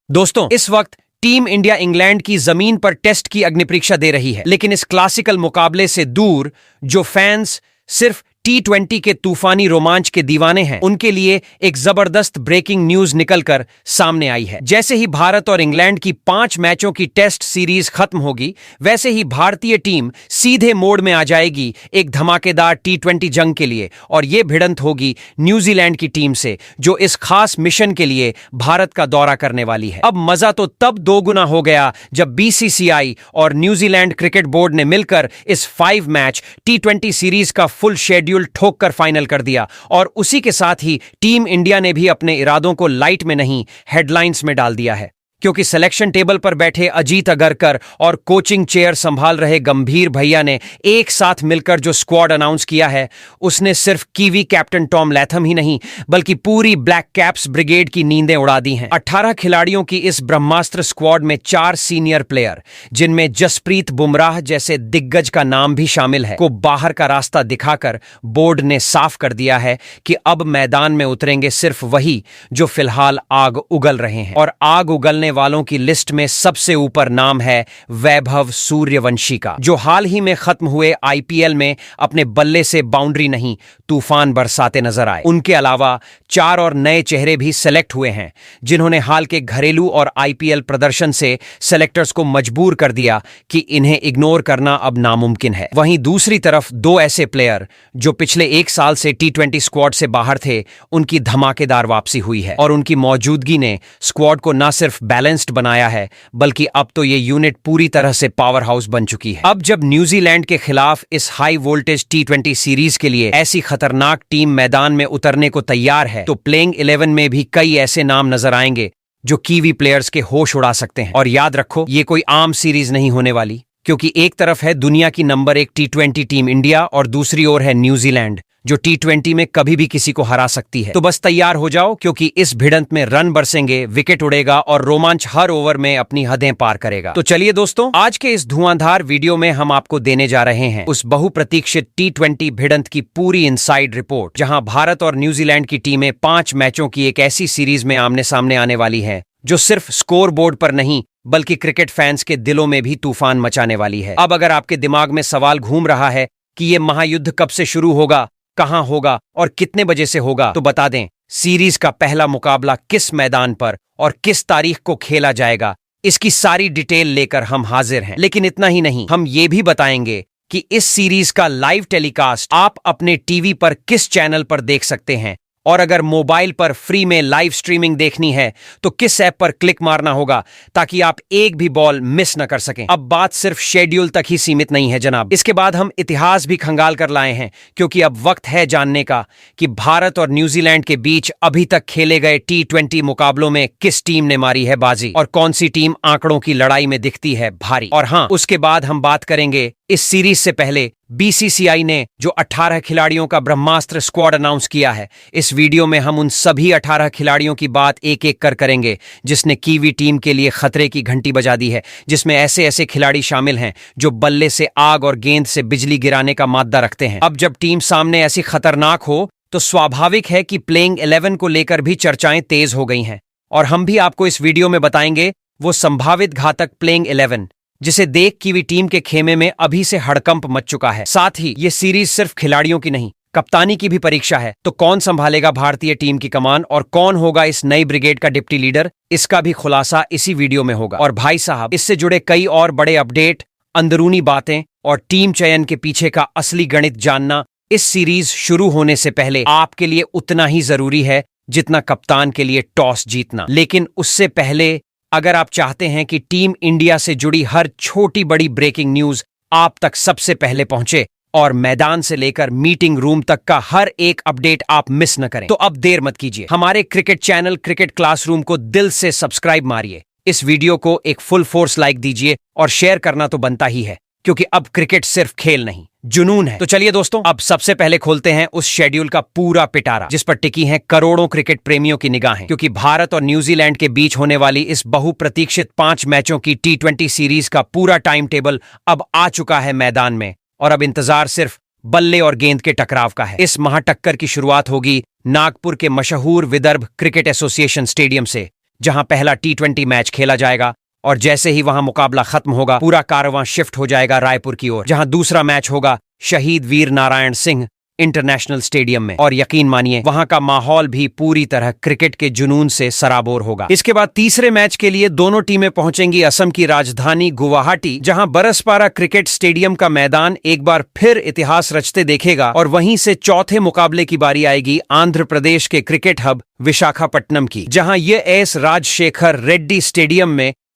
दोस्तों, इस वक्त टीम इंडिया इंग्लैंड की जमीन पर टेस्ट की अग्निपरीक्षा दे रही है, लेकिन इस क्लासिकल मुकाबले से दूर जो फैंस सिर्फ T20 के तूफानी रोमांच के दीवाने हैं, उनके लिए एक जबरदस्त ब्रेकिंग न्यूज निकलकर सामने आई है। जैसे ही भारत और इंग्लैंड की 5 मैचों की टेस्ट सीरीज खत्म होगी, वैसे ही भारतीय टीम सीधे मोड में आ जाएगी एक धमाकेदार T20 जंग के लिए, और यह भिड़ंत होगी न्यूजीलैंड की टीम से, जो इस खास मिशन के लिए भारत का दौरा करने वाली है। अब मजा तो तब दोगुना हो गया जब BCCI और न्यूजीलैंड क्रिकेट बोर्ड ने मिलकर इस 5 मैच T20 सीरीज का फुल शेड्यूल ठोक कर फाइनल कर दिया, और उसी के साथ ही टीम इंडिया ने भी अपने इरादों को लाइट में नहीं, हेडलाइंस में डाल दिया है। क्योंकि सिलेक्शन टेबल पर बैठे अजीत अगरकर और कोचिंग चेयर संभाल रहे गंभीर भैया ने एक साथ मिलकर जो स्क्वाड अनाउंस किया है, उसने सिर्फ कीवी कैप्टन टॉम लैथम ही नहीं, बल्कि पूरी ब्लैक कैप्स ब्रिगेड की नींदें उड़ा दी हैं। 18 खिलाड़ियों की इस ब्रह्मास्त्र स्क्वाड में 4 सीनियर प्लेयर, जिनमें जसप्रीत बुमराह जैसे दिग्गज का नाम भी शामिल है, को बाहर का रास्ता दिखाकर बोर्ड ने साफ कर दिया है कि अब मैदान में उतरेंगे सिर्फ वही जो फिलहाल आग उगल रहे हैं। और आग उगलने वालों की लिस्ट में सबसे ऊपर नाम है वैभव सूर्यवंशी का, जो हाल ही में खत्म हुए IPL में अपने बल्ले से बाउंड्री नहीं, तूफान बरसाते नजर आए। उनके अलावा 4 और नए चेहरे भी सेलेक्ट हुए हैं, जिन्होंने हाल के घरेलू और IPL प्रदर्शन से सेलेक्टर्स को मजबूर कर दिया कि इन्हें इग्नोर करना अब नामुमकिन है। वहीं दूसरी तरफ 2 ऐसे प्लेयर जो पिछले 1 साल से T20 स्क्वाड से बाहर थे, उनकी धमाकेदार वापसी हुई है, और उनकी मौजूदगी ने स्क्वाड को न सिर्फ बैलेंस्ड बनाया है, बल्कि अब तो ये यूनिट पूरी तरह से पावर हाउस बन चुकी है। अब जब न्यूजीलैंड के खिलाफ इस हाई वोल्टेज T20 सीरीज के लिए ऐसी खतरनाक टीम मैदान में उतरने को तैयार है, तो प्लेइंग 11 में भी कई ऐसे नाम नजर आएंगे जो कीवी प्लेयर्स के होश उड़ा सकते हैं। और याद रखो, ये कोई आम सीरीज नहीं होने वाली, क्योंकि एक तरफ है दुनिया की नंबर 1 T20 टीम इंडिया, और दूसरी ओर है न्यूजीलैंड, जो T20 में कभी भी किसी को हरा सकती है। तो बस तैयार हो जाओ, क्योंकि इस भिड़ंत में रन बरसेंगे, विकेट उड़ेगा और रोमांच हर ओवर में अपनी हदें पार करेगा। तो चलिए दोस्तों, आज के इस धुआंधार वीडियो में हम आपको देने जा रहे हैं उस बहुप्रतीक्षित T20 भिड़ंत की पूरी इनसाइड रिपोर्ट, जहां भारत और न्यूजीलैंड की टीमें 5 मैचों की एक ऐसी सीरीज में आमने सामने आने वाली है, जो सिर्फ स्कोर बोर्ड पर नहीं, बल्कि क्रिकेट फैंस के दिलों में भी तूफान मचाने वाली है। अब अगर आपके दिमाग में सवाल घूम रहा है कि ये महायुद्ध कब से शुरू होगा, कहां होगा और कितने बजे से होगा, तो बता दें, सीरीज का पहला मुकाबला किस मैदान पर और किस तारीख को खेला जाएगा, इसकी सारी डिटेल लेकर हम हाजिर हैं। लेकिन इतना ही नहीं, हम ये भी बताएंगे कि इस सीरीज का लाइव टेलीकास्ट आप अपने टीवी पर किस चैनल पर देख सकते हैं, और अगर मोबाइल पर फ्री में लाइव स्ट्रीमिंग देखनी है तो किस ऐप पर क्लिक मारना होगा, ताकि आप एक भी बॉल मिस न कर सकें। अब बात सिर्फ शेड्यूल तक ही सीमित नहीं है जनाब, इसके बाद हम इतिहास भी खंगाल कर लाए हैं, क्योंकि अब वक्त है जानने का कि भारत और न्यूजीलैंड के बीच अभी तक खेले गए T20 मुकाबलों में किस टीम ने मारी है बाजी, और कौन सी टीम आंकड़ों की लड़ाई में दिखती है भारी। और हाँ, उसके बाद हम बात करेंगे इस सीरीज से पहले BCCI ने जो 18 खिलाड़ियों का ब्रह्मास्त्र स्क्वाड अनाउंस किया है। इस वीडियो में हम उन सभी 18 खिलाड़ियों की बात एक एक कर करेंगे, जिसने कीवी टीम के लिए खतरे की घंटी बजा दी है, जिसमें ऐसे ऐसे खिलाड़ी शामिल हैं जो बल्ले से आग और गेंद से बिजली गिराने का माद्दा रखते हैं। अब जब टीम सामने ऐसी खतरनाक हो, तो स्वाभाविक है कि प्लेइंग 11 को लेकर भी चर्चाएं तेज हो गई हैं, और हम भी आपको इस वीडियो में बताएंगे वो संभावित घातक प्लेइंग 11, जिसे देख कीवी टीम के खेमे में अभी से हड़कंप मच चुका है। साथ ही ये सीरीज सिर्फ खिलाड़ियों की नहीं, कप्तानी की भी परीक्षा है। तो कौन संभालेगा भारतीय टीम की कमान, और कौन होगा इस नई ब्रिगेड का डिप्टी लीडर, इसका भी खुलासा इसी वीडियो में होगा। और भाई साहब, इससे जुड़े कई और बड़े अपडेट, अंदरूनी बातें और टीम चयन के पीछे का असली गणित जानना इस सीरीज शुरू होने से पहले आपके लिए उतना ही जरूरी है जितना कप्तान के लिए टॉस जीतना। लेकिन उससे पहले, अगर आप चाहते हैं कि टीम इंडिया से जुड़ी हर छोटी बड़ी ब्रेकिंग न्यूज आप तक सबसे पहले पहुंचे, और मैदान से लेकर मीटिंग रूम तक का हर एक अपडेट आप मिस न करें, तो अब देर मत कीजिए, हमारे क्रिकेट चैनल क्रिकेट क्लासरूम को दिल से सब्सक्राइब मारिए, इस वीडियो को एक फुल फोर्स लाइक दीजिए, और शेयर करना तो बनता ही है, क्योंकि अब क्रिकेट सिर्फ खेल नहीं, जुनून है। तो चलिए दोस्तों, अब सबसे पहले खोलते हैं उस शेड्यूल का पूरा पिटारा, जिस पर टिकी हैं करोड़ों क्रिकेट प्रेमियों की निगाहें, क्योंकि भारत और न्यूजीलैंड के बीच होने वाली इस बहुप्रतीक्षित 5 मैचों की T20 सीरीज का पूरा टाइम टेबल अब आ चुका है मैदान में, और अब इंतजार सिर्फ बल्ले और गेंद के टकराव का है। इस महाटक्कर की शुरुआत होगी नागपुर के मशहूर विदर्भ क्रिकेट एसोसिएशन स्टेडियम से, जहां पहला T20 मैच खेला जाएगा और जैसे ही वहां मुकाबला खत्म होगा पूरा कारवां शिफ्ट हो जाएगा रायपुर की ओर, जहां दूसरा मैच होगा शहीद वीर नारायण सिंह इंटरनेशनल स्टेडियम में। और यकीन मानिए वहां का माहौल भी पूरी तरह क्रिकेट के जुनून से सराबोर होगा। इसके बाद तीसरे मैच के लिए दोनों टीमें पहुंचेंगी असम की राजधानी गुवाहाटी, जहां बरसपारा क्रिकेट स्टेडियम का मैदान एक बार फिर इतिहास रचते देखेगा। और वहीं से चौथे मुकाबले की बारी आएगी आंध्र प्रदेश के क्रिकेट हब विशाखापट्टनम की, जहां ये एस राजशेखर रेड्डी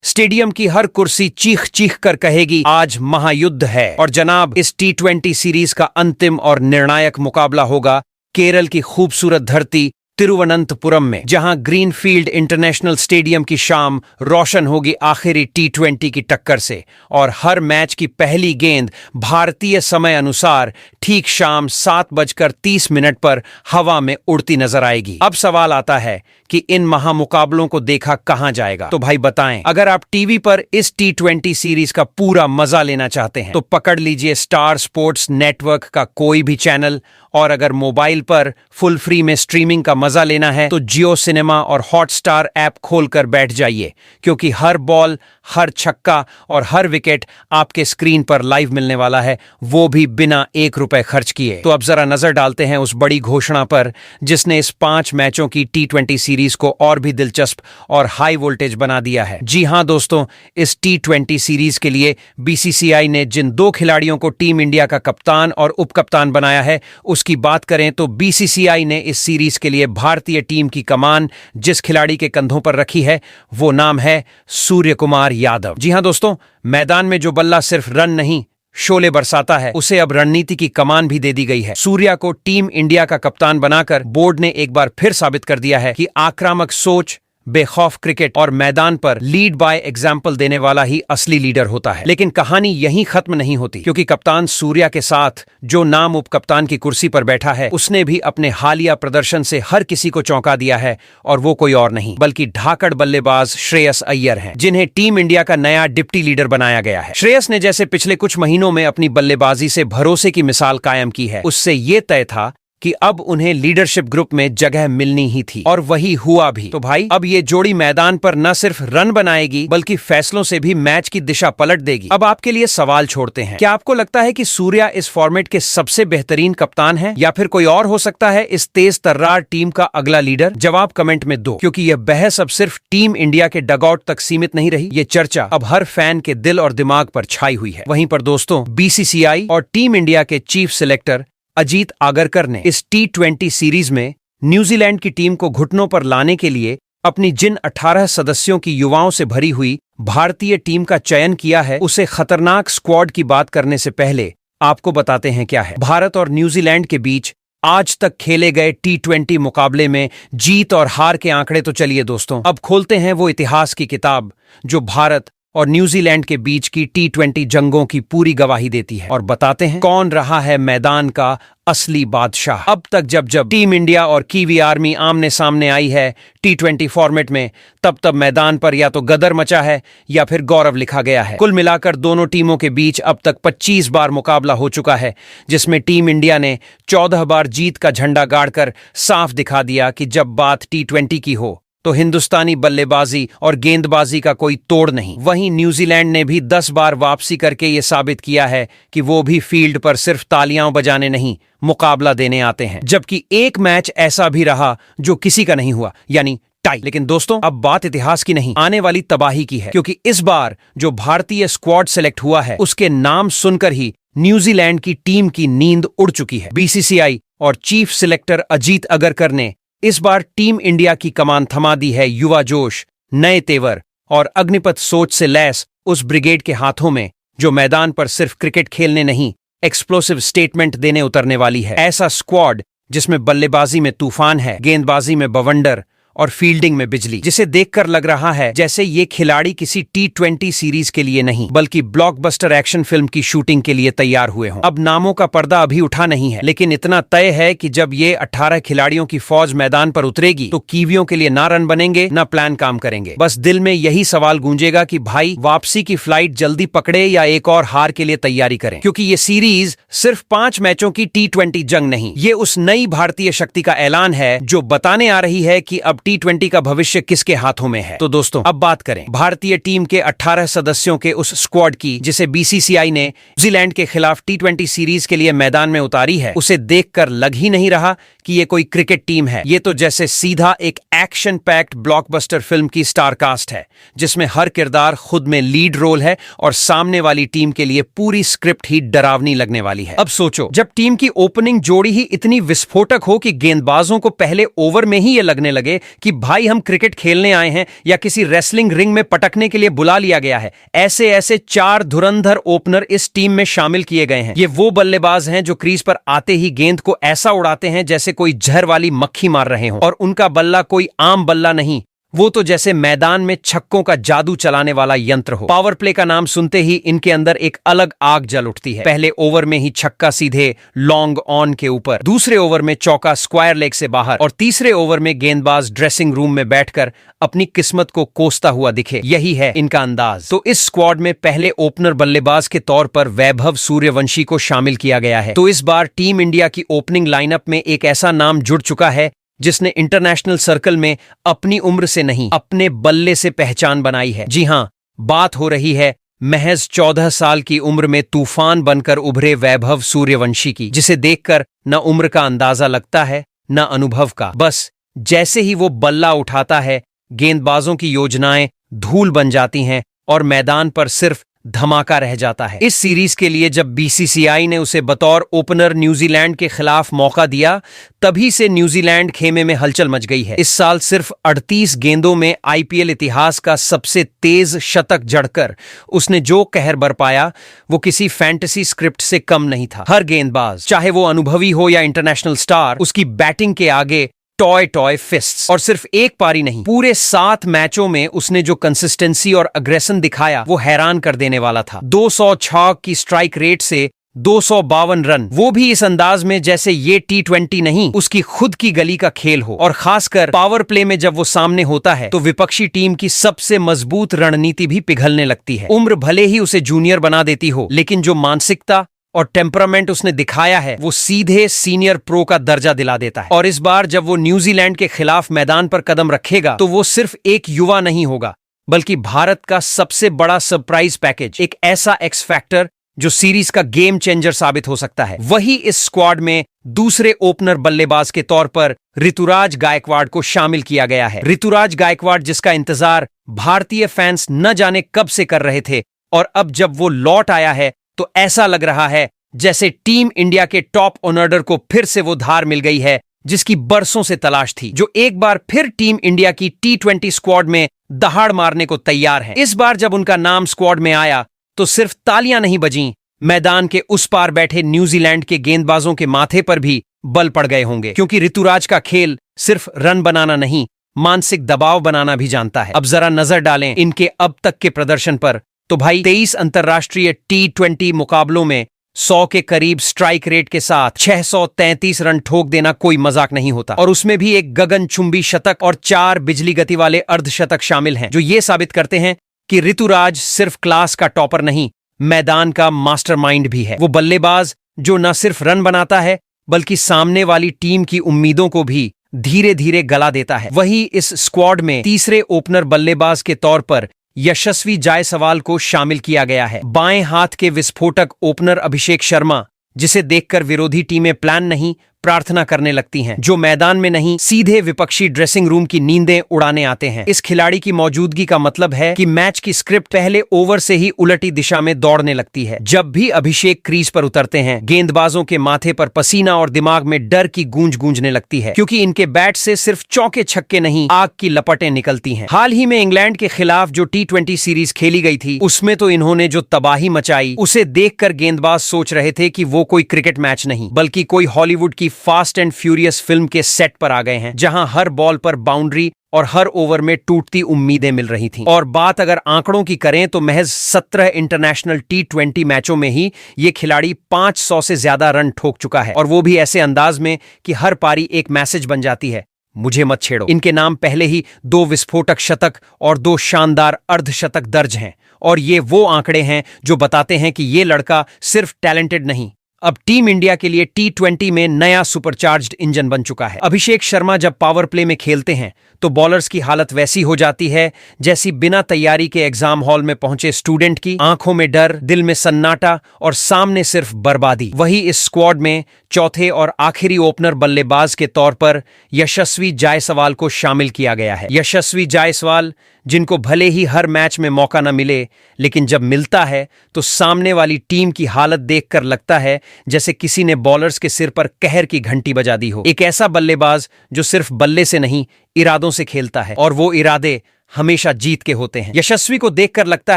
स्टेडियम की हर कुर्सी चीख चीख कर कहेगी आज महायुद्ध है। और जनाब, इस T20 सीरीज का अंतिम और निर्णायक मुकाबला होगा केरल की खूबसूरत धरती तिरुवनंतपुरम में, जहां ग्रीनफील्ड इंटरनेशनल स्टेडियम की शाम रोशन होगी आखिरी T20 की टक्कर से। और हर मैच की पहली गेंद भारतीय समय अनुसार ठीक शाम 7:30 पर हवा में उड़ती नजर आएगी। अब सवाल आता है कि इन महामुकाबलों को देखा कहां जाएगा? तो भाई बताएं, अगर आप टीवी पर इस T20 सीरीज का पूरा मजा लेना चाहते हैं तो पकड़ लीजिए स्टार स्पोर्ट्स नेटवर्क का कोई भी चैनल, और अगर मोबाइल पर फुल फ्री में स्ट्रीमिंग का मजा लेना है तो जियो सिनेमा और हॉटस्टार ऐप खोलकर बैठ जाइए, क्योंकि हर बॉल, हर छक्का और हर विकेट आपके स्क्रीन पर लाइव मिलने वाला है, वो भी बिना ₹1 खर्च किए। तो अब जरा नजर डालते हैं उस बड़ी घोषणा पर जिसने इस 5 मैचों की T20 सीरीज को और भी दिलचस्प और हाई वोल्टेज बना दिया है। जी हां दोस्तों, इस T20 सीरीज के लिए BCCI ने जिन 2 खिलाड़ियों को टीम इंडिया का कप्तान और उप कप्तान बनाया है उसकी बात करें तो BCCI ने इस सीरीज के लिए भारतीय टीम की कमान जिस खिलाड़ी के कंधों पर रखी है वो नाम है सूर्य कुमार यादव। जी हां दोस्तों, मैदान में जो बल्ला सिर्फ रन नहीं शोले बरसाता है, उसे अब रणनीति की कमान भी दे दी गई है। सूर्या को टीम इंडिया का कप्तान बनाकर बोर्ड ने एक बार फिर साबित कर दिया है कि आक्रामक सोच, बेखौफ क्रिकेट और मैदान पर लीड बाय एग्जाम्पल देने वाला ही असली लीडर होता है। लेकिन कहानी यहीं खत्म नहीं होती, क्योंकि कप्तान सूर्या के साथ जो नाम उप कप्तान की कुर्सी पर बैठा है उसने भी अपने हालिया प्रदर्शन से हर किसी को चौंका दिया है। और वो कोई और नहीं बल्कि ढाकड़ बल्लेबाज श्रेयस अय्यर हैं, जिन्हें टीम इंडिया का नया डिप्टी लीडर बनाया गया है। श्रेयस ने जैसे पिछले कुछ महीनों में अपनी बल्लेबाजी से भरोसे की मिसाल कायम की है, उससे ये तय था कि अब उन्हें लीडरशिप ग्रुप में जगह मिलनी ही थी, और वही हुआ भी। तो भाई, अब ये जोड़ी मैदान पर न सिर्फ रन बनाएगी बल्कि फैसलों से भी मैच की दिशा पलट देगी। अब आपके लिए सवाल छोड़ते हैं, क्या आपको लगता है कि सूर्या इस फॉर्मेट के सबसे बेहतरीन कप्तान है, या फिर कोई और हो सकता है इस तेज तर्रार टीम का अगला लीडर? जवाब कमेंट में दो, क्योंकि यह बहस अब सिर्फ टीम इंडिया के डगआउट तक सीमित नहीं रही, ये चर्चा अब हर फैन के दिल और दिमाग पर छाई हुई है। वहीं पर दोस्तों, BCCI और टीम इंडिया के चीफ सिलेक्टर अजीत आगरकर ने इस T20 सीरीज में न्यूजीलैंड की टीम को घुटनों पर लाने के लिए अपनी जिन 18 सदस्यों की युवाओं से भरी हुई भारतीय टीम का चयन किया है, उसे खतरनाक स्क्वाड की बात करने से पहले आपको बताते हैं क्या है। भारत और न्यूजीलैंड के बीच आज तक खेले गए T20 मुकाबले में जीत और हार के आंकड़े तो चलिए दोस्तों, अब खोलते हैं वो इतिहास की किताब जो भारत और न्यूजीलैंड के बीच की T20 जंगों की पूरी गवाही देती है, और बताते हैं कौन रहा है मैदान का असली बादशाह। अब तक जब टीम इंडिया और कीवी आर्मी आमने सामने आई है T20 फॉर्मेट में, तब मैदान पर या तो गदर मचा है या फिर गौरव लिखा गया है। कुल मिलाकर दोनों टीमों के बीच अब तक 25 बार मुकाबला हो चुका है, जिसमें टीम इंडिया ने 14 बार जीत का झंडा गाड़कर साफ दिखा दिया कि जब बात T20 की हो तो हिंदुस्तानी बल्लेबाजी और गेंदबाजी का कोई तोड़ नहीं। वहीं न्यूजीलैंड ने भी 10 बार वापसी करके ये साबित किया है कि वो भी फील्ड पर सिर्फ तालियां बजाने नहीं, मुकाबला देने आते हैं। जबकि एक मैच ऐसा भी रहा जो किसी का नहीं हुआ, यानी टाई। लेकिन दोस्तों, अब बात इतिहास की नहीं, आने वाली तबाही की है, क्योंकि इस बार जो भारतीय स्क्वाड सेलेक्ट हुआ है उसके नाम सुनकर ही न्यूजीलैंड की टीम की नींद उड़ चुकी है। BCCI और चीफ सिलेक्टर अजीत अगरकर ने इस बार टीम इंडिया की कमान थमा दी है युवा जोश, नए तेवर और अग्निपथ सोच से लैस उस ब्रिगेड के हाथों में, जो मैदान पर सिर्फ क्रिकेट खेलने नहीं, एक्सप्लोसिव स्टेटमेंट देने उतरने वाली है। ऐसा स्क्वाड जिसमें बल्लेबाजी में तूफान है, गेंदबाजी में बवंडर और फील्डिंग में बिजली, जिसे देखकर लग रहा है जैसे ये खिलाड़ी किसी T20 सीरीज के लिए नहीं बल्कि ब्लॉकबस्टर एक्शन फिल्म की शूटिंग के लिए तैयार हुए हों। अब नामों का पर्दा अभी उठा नहीं है, लेकिन इतना तय है कि जब ये 18 खिलाड़ियों की फौज मैदान पर उतरेगी तो कीवियों के लिए ना रन बनेंगे ना प्लान काम करेंगे। बस दिल में यही सवाल गूंजेगा कि भाई, वापसी की फ्लाइट जल्दी पकड़े या एक और हार के लिए तैयारी करें, क्योंकि ये सीरीज सिर्फ 5 मैचों की T20 जंग नहीं, ये उस नई भारतीय शक्ति का ऐलान है जो बताने आ रही है कि अब T20 का भविष्य किसके हाथों में है। तो दोस्तों अब बात करें भारतीय टीम के 18 सदस्यों के उस स्क्वाड की जिसे बीसीसीआई ने न्यूजीलैंड के खिलाफ T20 सीरीज के लिए मैदान में उतारी है। उसे देखकर लग ही नहीं रहा कि ये कोई क्रिकेट टीम है। ये तो जैसे सीधा एक एक्शन पैक्ड ब्लॉकबस्टर फिल्म की स्टार कास्ट है जिसमें हर किरदार खुद में लीड रोल है और सामने वाली टीम के लिए पूरी स्क्रिप्ट ही डरावनी लगने वाली है। अब सोचो जब टीम की ओपनिंग जोड़ी ही इतनी विस्फोटक हो कि गेंदबाजों को पहले ओवर में ही ये लगने लगे कि भाई हम क्रिकेट खेलने आए हैं या किसी रेसलिंग रिंग में पटकने के लिए बुला लिया गया है। ऐसे ऐसे 4 धुरंधर ओपनर इस टीम में शामिल किए गए हैं। ये वो बल्लेबाज हैं जो क्रीज पर आते ही गेंद को ऐसा उड़ाते हैं जैसे कोई जहर वाली मक्खी मार रहे हो, और उनका बल्ला कोई आम बल्ला नहीं, वो तो जैसे मैदान में छक्कों का जादू चलाने वाला यंत्र हो। पावर प्ले का नाम सुनते ही इनके अंदर एक अलग आग जल उठती है। पहले ओवर में ही छक्का सीधे लॉन्ग ऑन के ऊपर, दूसरे ओवर में चौका स्क्वायर लेग से बाहर, और तीसरे ओवर में गेंदबाज ड्रेसिंग रूम में बैठकर अपनी किस्मत को कोसता हुआ दिखे। यही है इनका अंदाज। तो इस स्क्वाड में पहले ओपनर बल्लेबाज के तौर पर वैभव सूर्यवंशी को शामिल किया गया है। तो इस बार टीम इंडिया की ओपनिंग लाइनअप में एक ऐसा नाम जुड़ चुका है जिसने इंटरनेशनल सर्कल में अपनी उम्र से नहीं अपने बल्ले से पहचान बनाई है। जी हां, बात हो रही है महज 14 साल की उम्र में तूफान बनकर उभरे वैभव सूर्यवंशी की, जिसे देखकर न उम्र का अंदाजा लगता है न अनुभव का। बस जैसे ही वो बल्ला उठाता है गेंदबाजों की योजनाएं धूल बन जाती हैं और मैदान पर सिर्फ धमाका रह जाता है। इस सीरीज के लिए जब बीसीसीआई ने उसे बतौर ओपनर न्यूजीलैंड के खिलाफ मौका दिया, तभी से न्यूजीलैंड खेमे में हलचल मच गई है। इस साल सिर्फ 38 गेंदों में आईपीएल इतिहास का सबसे तेज शतक जड़कर उसने जो कहर बरपाया वो किसी फैंटेसी स्क्रिप्ट से कम नहीं था। हर गेंदबाज, चाहे वो अनुभवी हो या इंटरनेशनल स्टार, उसकी बैटिंग के आगे टॉय फिस्ट्स। और सिर्फ एक पारी नहीं, पूरे 7 मैचों में उसने जो कंसिस्टेंसी और अग्रेशन दिखाया वो हैरान कर देने वाला था। 206 की स्ट्राइक रेट से 252 रन, वो भी इस अंदाज में जैसे ये T20 नहीं उसकी खुद की गली का खेल हो। और खासकर पावर प्ले में जब वो सामने होता है तो विपक्षी टीम की सबसे मजबूत रणनीति भी पिघलने लगती है। उम्र भले ही उसे जूनियर बना देती हो, लेकिन जो मानसिकता और टेम्परामेंट उसने दिखाया है वो सीधे सीनियर प्रो का दर्जा दिला देता है। और इस बार जब वो न्यूजीलैंड के खिलाफ मैदान पर कदम रखेगा तो वो सिर्फ एक युवा नहीं होगा, बल्कि भारत का सबसे बड़ा सरप्राइज पैकेज, एक ऐसा एक्स फैक्टर जो सीरीज का गेम चेंजर साबित हो सकता है। वही इस स्क्वाड में दूसरे ओपनर बल्लेबाज के तौर पर ऋतुराज गायकवाड़ को शामिल किया गया है। ऋतुराज गायकवाड़ जिसका इंतजार भारतीय फैंस न जाने कब से कर रहे थे, और अब जब वो लौट आया है तो ऐसा लग रहा है जैसे टीम इंडिया के टॉप ऑर्डर को फिर से वो धार मिल गई है जिसकी बरसों से तलाश थी, जो एक बार फिर टीम इंडिया की T20 स्क्वाड में दहाड़ मारने को तैयार है। इस बार जब उनका नाम स्क्वाड में आया तो सिर्फ तालियां नहीं बजीं, मैदान के उस पार बैठे न्यूजीलैंड के गेंदबाजों के माथे पर भी बल पड़ गए होंगे, क्योंकि ऋतुराज का खेल सिर्फ रन बनाना नहीं, मानसिक दबाव बनाना भी जानता है। अब जरा नजर डालें इनके अब तक के प्रदर्शन पर, तो भाई 23 अंतर्राष्ट्रीय T20 मुकाबलों में 100 के करीब स्ट्राइक रेट के साथ 633 रन ठोक देना कोई मजाक नहीं होता। और उसमें भी एक गगनचुंबी शतक और 4 बिजली गति वाले अर्धशतक शामिल हैं, जो ये साबित करते हैं कि ऋतुराज सिर्फ क्लास का टॉपर नहीं, मैदान का मास्टरमाइंड भी है। वो बल्लेबाज जो न सिर्फ रन बनाता है बल्कि सामने वाली टीम की उम्मीदों को भी धीरे धीरे गला देता है। वही इस स्क्वाड में तीसरे ओपनर बल्लेबाज के तौर पर यशस्वी जायसवाल को शामिल किया गया है। बाएं हाथ के विस्फोटक ओपनर अभिषेक शर्मा, जिसे देखकर विरोधी टीमें प्लान नहीं प्रार्थना करने लगती हैं, जो मैदान में नहीं सीधे विपक्षी ड्रेसिंग रूम की नींदें उड़ाने आते हैं। इस खिलाड़ी की मौजूदगी का मतलब है कि मैच की स्क्रिप्ट पहले ओवर से ही उलटी दिशा में दौड़ने लगती है। जब भी अभिषेक क्रीज पर उतरते हैं गेंदबाजों के माथे पर पसीना और दिमाग में डर की गूंज गूंजने लगती है, क्योंकि इनके बैट से सिर्फ चौके छक्के नहीं आग की लपटें निकलती हैं। हाल ही में इंग्लैंड के खिलाफ जो T20 सीरीज खेली गई थी उसमें तो इन्होंने जो तबाही मचाई उसे देखकर गेंदबाज सोच रहे थे कि वो कोई क्रिकेट मैच नहीं बल्कि कोई हॉलीवुड की फास्ट एंड फ्यूरियस फिल्म के सेट पर आ गए हैं, जहां हर बॉल पर बाउंड्री और हर ओवर में टूटती उम्मीदें मिल रही थीं। और बात अगर आंकड़ों की करें तो महज 17 इंटरनेशनल T20 मैचों में ही ये खिलाड़ी 500 से ज्यादा रन ठोक चुका है, और वो भी ऐसे अंदाज में कि हर पारी एक मैसेज बन जाती है, मुझे मत छेड़ो। इनके नाम पहले ही 2 विस्फोटक शतक और 2 शानदार अर्धशतक दर्ज हैं, और ये वो आंकड़े हैं जो बताते हैं कि ये लड़का सिर्फ टैलेंटेड नहीं अब टीम इंडिया के लिए T20 में नया सुपरचार्ज्ड इंजन बन चुका है। अभिषेक शर्मा जब पावर प्ले में खेलते हैं तो बॉलर्स की हालत वैसी हो जाती है जैसी बिना तैयारी के एग्जाम हॉल में पहुंचे स्टूडेंट की, आंखों में डर, दिल में सन्नाटा और सामने सिर्फ बर्बादी। वही इस स्क्वाड में चौथे और आखिरी ओपनर बल्लेबाज के तौर पर यशस्वी जायसवाल को शामिल किया गया है। यशस्वी जायसवाल, जिनको भले ही हर मैच में मौका न मिले, लेकिन जब मिलता है तो सामने वाली टीम की हालत देखकर लगता है जैसे किसी ने बॉलर्स के सिर पर कहर की घंटी बजा दी हो। एक ऐसा बल्लेबाज जो सिर्फ बल्ले से नहीं, इरादों से खेलता है, और वो इरादे हमेशा जीत के होते हैं। यशस्वी को देखकर लगता